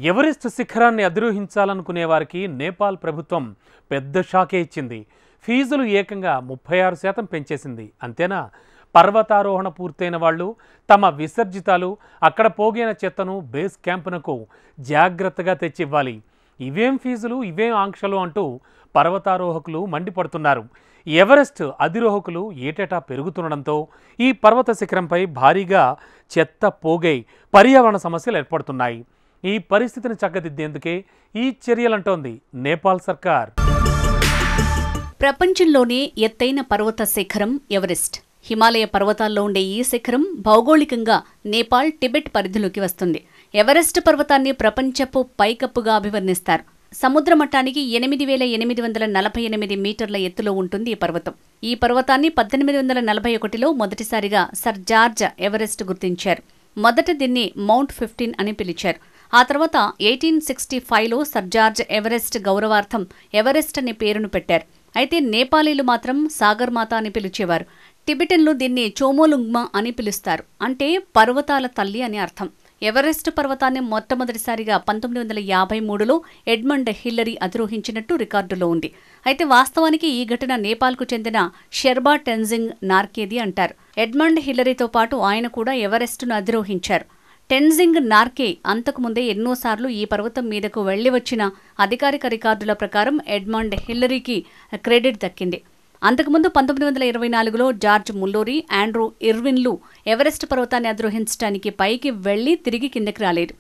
Everest శిఖరాన్ని అధిరోహించాలనుకునే వారికి నేపాల్ ప్రభుత్వం పెద్ద షాకే ఇచ్చింది. ఫీజులు ఏకంగా 36% పెంచేసింది. అంతేనా? పర్వతారోహణ పూర్తయిన వాళ్ళు తమ విసర్జితాలు, అక్కడ పోగైన చెత్తను బేస్ క్యాంపునకు జాగ్రత్తగా తెచ్చివ్వాలి. ఇవేం ఫీజులు, ఇవేం ఆంక్షలు అంటూ పర్వతారోహకులు మండిపడుతున్నారు. ఎవరెస్ట్ అధిరోహకులు ఏటేటా పెరుగుతుండడంతో ఈ పర్వత శిఖరంపై భారీగా చెత్త పోగై పర్యావరణ సమస్యలు ఏర్పడుతున్నాయి. ఈ పరిస్థితిని చక్కదిద్దేందుకే ఈ చర్యలంటోంది నేపాల్ సర్కార్. ప్రపంచంలోనే ఎత్తైన పర్వత శిఖరం ఎవరెస్ట్. హిమాలయ పర్వతాల్లో ఉండే ఈ శిఖరం భౌగోళికంగా నేపాల్, టిబెట్ పరిధిలోకి వస్తుంది. ఎవరెస్ట్ పర్వతాన్ని ప్రపంచపు పైకప్పుగా అభివర్ణిస్తారు. సముద్ర మట్టానికి 8,848 మీటర్ల ఎత్తులో ఉంటుంది ఈ పర్వతం. ఈ పర్వతాన్ని 1841లో మొదటిసారిగా సర్ జార్జ్ ఎవరెస్ట్ గుర్తించారు. మొదట దీన్ని మౌంట్ 15 అని పిలిచారు. ఆ తర్వాత 1865లో సర్ జార్జ్ ఎవరెస్ట్ గౌరవార్థం ఎవరెస్ట్ అనే పేరును పెట్టారు. అయితే నేపాలీలు మాత్రం సాగర్మాత అని పిలిచేవారు. టిబెటన్లు దీన్ని చోమోలుంగ్మా అని పిలుస్తారు. అంటే పర్వతాల తల్లి అని అర్థం. ఎవరెస్ట్ పర్వతాన్ని మొట్టమొదటిసారిగా 1953లో ఎడ్మండ్ హిల్లరీ అధిరోహించినట్టు రికార్డులో ఉంది. అయితే వాస్తవానికి ఈ ఘటన నేపాల్కు చెందిన షెర్బా టెన్జింగ్ నార్కేది అంటారు. ఎడ్మండ్ హిల్లరీతో పాటు ఆయన కూడా ఎవరెస్టును అధిరోహించారు. టెన్జింగ్ నార్కే అంతకుముందే ఎన్నోసార్లు ఈ పర్వతం మీదకు వెళ్లి వచ్చిన అధికారిక రికార్డుల ప్రకారం ఎడ్మండ్ హిల్లరీకి క్రెడిట్ దక్కింది. అంతకుముందు 1924లో జార్జ్ ముల్లోరీ, ఆండ్రూ ఇర్విన్లు ఎవరెస్ట్ పర్వతాన్ని అధిరోహించడానికి పైకి వెళ్లి తిరిగి కిందకి రాలేదు.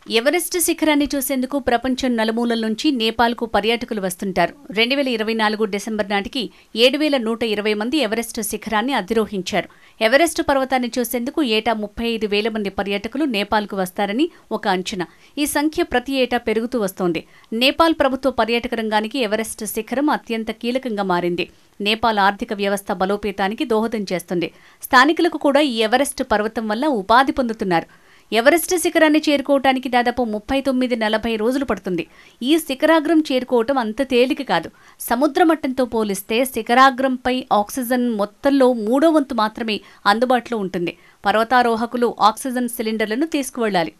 ఎవరెస్ట్ శిఖరాన్ని చూసేందుకు ప్రపంచం నలుమూలల నుంచి నేపాల్కు పర్యాటకులు వస్తుంటారు. 2024 డిసెంబర్ నాటికి 7,120 మంది ఎవరెస్ట్ శిఖరాన్ని అధిరోహించారు. ఎవరెస్ట్ పర్వతాన్ని చూసేందుకు ఏటా 35,000 మంది పర్యాటకులు నేపాల్కు వస్తారని ఒక అంచనా. ఈ సంఖ్య ప్రతి ఏటా పెరుగుతూ వస్తోంది. నేపాల్ ప్రభుత్వ పర్యాటక రంగానికి ఎవరెస్ట్ శిఖరం అత్యంత కీలకంగా మారింది. నేపాల్ ఆర్థిక వ్యవస్థ బలోపేతానికి దోహదం చేస్తుంది. స్థానికులకు కూడా ఈ ఎవరెస్ట్ పర్వతం వల్ల ఉపాధి పొందుతున్నారు. ఎవరెస్ట్ శిఖరాన్ని చేరుకోవటానికి దాదాపు 39-40 రోజులు పడుతుంది. ఈ శిఖరాగ్రం చేరుకోవటం అంత తేలిక కాదు. సముద్ర మట్టంతో పోలిస్తే శిఖరాగ్రంపై ఆక్సిజన్ మొత్తంలో 3వ వంతు మాత్రమే అందుబాటులో ఉంటుంది. పర్వతారోహకులు ఆక్సిజన్ సిలిండర్లను తీసుకువెళ్లాలి.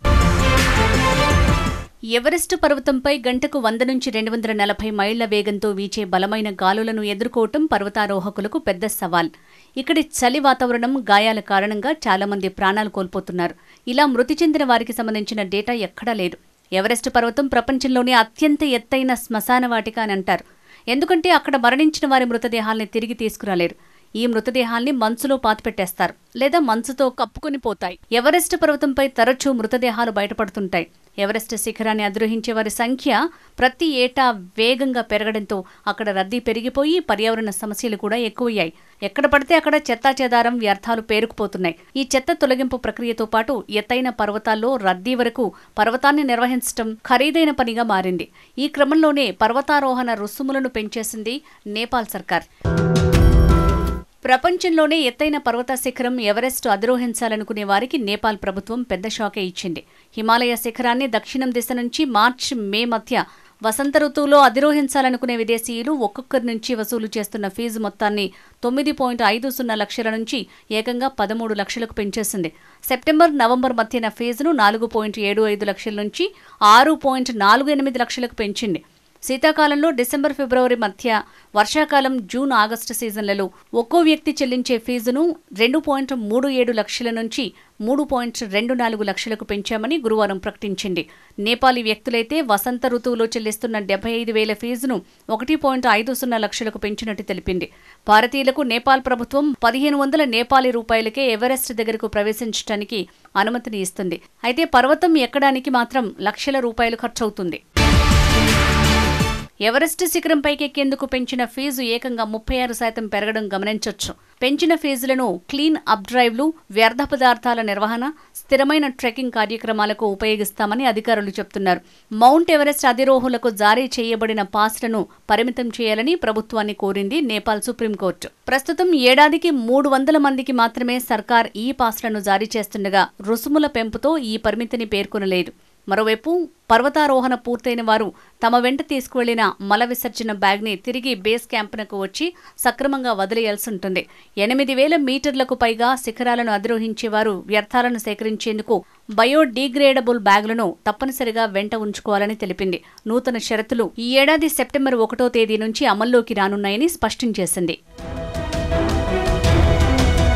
ఎవరెస్ట్ పర్వతంపై గంటకు 100 నుంచి 240 మైళ్ల వేగంతో వీచే బలమైన గాలులను ఎదుర్కోవటం పర్వతారోహకులకు పెద్ద సవాల్. ఇక్కడి చలి వాతావరణం, గాయాల కారణంగా చాలామంది ప్రాణాలు కోల్పోతున్నారు. ఇలా మృతి చెందిన వారికి సంబంధించిన డేటా ఎక్కడా లేదు. ఎవరెస్ట్ పర్వతం ప్రపంచంలోనే అత్యంత ఎత్తైన శ్మశాన వాటిక అని అంటారు. ఎందుకంటే అక్కడ మరణించిన వారి మృతదేహాల్ని తిరిగి తీసుకురాలేరు. ఈ మృతదేహాల్ని మంచులో పాతిపెట్టేస్తారు లేదా మంచుతో కప్పుకుని పోతాయి. ఎవరెస్ట్ పర్వతంపై తరచూ మృతదేహాలు బయటపడుతుంటాయి. ఎవరెస్ట్ శిఖరాన్ని అధిరోహించే వారి సంఖ్య ప్రతి ఏటా వేగంగా పెరగడంతో అక్కడ రద్దీ పెరిగిపోయి పర్యావరణ సమస్యలు కూడా ఎక్కువయ్యాయి. ఎక్కడ పడితే అక్కడ చెత్తాచెదారం, వ్యర్థాలు పేరుకుపోతున్నాయి. ఈ చెత్త తొలగింపు ప్రక్రియతో పాటు ఎత్తైన పర్వతాల్లో రద్దీ వరకు పర్వతాన్ని నిర్వహించడం ఖరీదైన పనిగా మారింది. ఈ క్రమంలోనే పర్వతారోహణ రుసుములను పెంచేసింది నేపాల్ సర్కార్. ప్రపంచంలోనే ఎత్తైన పర్వత శిఖరం ఎవరెస్ట్ అధిరోహించాలనుకునే వారికి నేపాల్ ప్రభుత్వం పెద్ద షాకే ఇచ్చింది. హిమాలయ శిఖరాన్ని దక్షిణం దిశ నుంచి మార్చి-మే మధ్య వసంత ఋతువులో అధిరోహించాలనుకునే విదేశీయులు ఒక్కొక్కరి నుంచి వసూలు చేస్తున్న ఫీజు మొత్తాన్ని 9.50 లక్షల నుంచి ఏకంగా 13 లక్షలకు పెంచేసింది. సెప్టెంబర్, నవంబర్ మధ్యన ఫీజును 4.75 లక్షల నుంచి 6.48 లక్షలకు పెంచింది. శీతాకాలంలో డిసెంబర్, ఫిబ్రవరి మధ్య, వర్షాకాలం జూన్, ఆగస్టు సీజన్లలో ఒక్కో వ్యక్తి చెల్లించే ఫీజును 2.37 లక్షల నుంచి 3.24 లక్షలకు పెంచామని గురువారం ప్రకటించింది. నేపాలీ వ్యక్తులైతే వసంత ఋతువులో చెల్లిస్తున్న 75,000 ఫీజును 1.50 లక్షలకు పెంచినట్టు తెలిపింది. భారతీయులకు నేపాల్ ప్రభుత్వం 1,500 నేపాలీ రూపాయలకే ఎవరెస్ట్ దగ్గరకు ప్రవేశించడానికి అనుమతిని ఇస్తుంది. అయితే పర్వతం ఎక్కడానికి మాత్రం లక్షల రూపాయలు ఖర్చవుతుంది. ఎవరెస్ట్ శిఖరం పైకెక్కేందుకు పెంచిన ఫీజు ఏకంగా 36% పెరగడం గమనించొచ్చు. పెంచిన ఫీజులను క్లీన్ అప్ డ్రైవ్లు, వ్యర్థ పదార్థాల నిర్వహణ, స్థిరమైన ట్రెక్కింగ్ కార్యక్రమాలకు ఉపయోగిస్తామని అధికారులు చెబుతున్నారు. మౌంట్ ఎవరెస్ట్ అధిరోహులకు జారీ చేయబడిన పాస్లను పరిమితం చేయాలని ప్రభుత్వాన్ని కోరింది నేపాల్ సుప్రీంకోర్టు. ప్రస్తుతం ఏడాదికి 300 మందికి మాత్రమే సర్కార్ ఈ పాస్లను జారీ చేస్తుండగా రుసుముల పెంపుతో ఈ పరిమితిని పేర్కొనలేదు. మరోవైపు పర్వతారోహణ పూర్తయిన వారు తమ వెంట తీసుకువెళ్లిన మల విసర్జన బ్యాగ్ని తిరిగి బేస్ క్యాంపునకు వచ్చి సక్రమంగా వదిలేయాల్సి ఉంటుంది. 8,000 మీటర్లకు పైగా శిఖరాలను అధిరోహించేవారు వ్యర్థాలను సేకరించేందుకు బయోడీగ్రేడబుల్ బ్యాగులను తప్పనిసరిగా వెంట ఉంచుకోవాలని తెలిపింది. నూతన షరతులు ఈ ఏడాది సెప్టెంబర్ 1వ తేదీ నుంచి అమల్లోకి రానున్నాయని స్పష్టం చేసింది.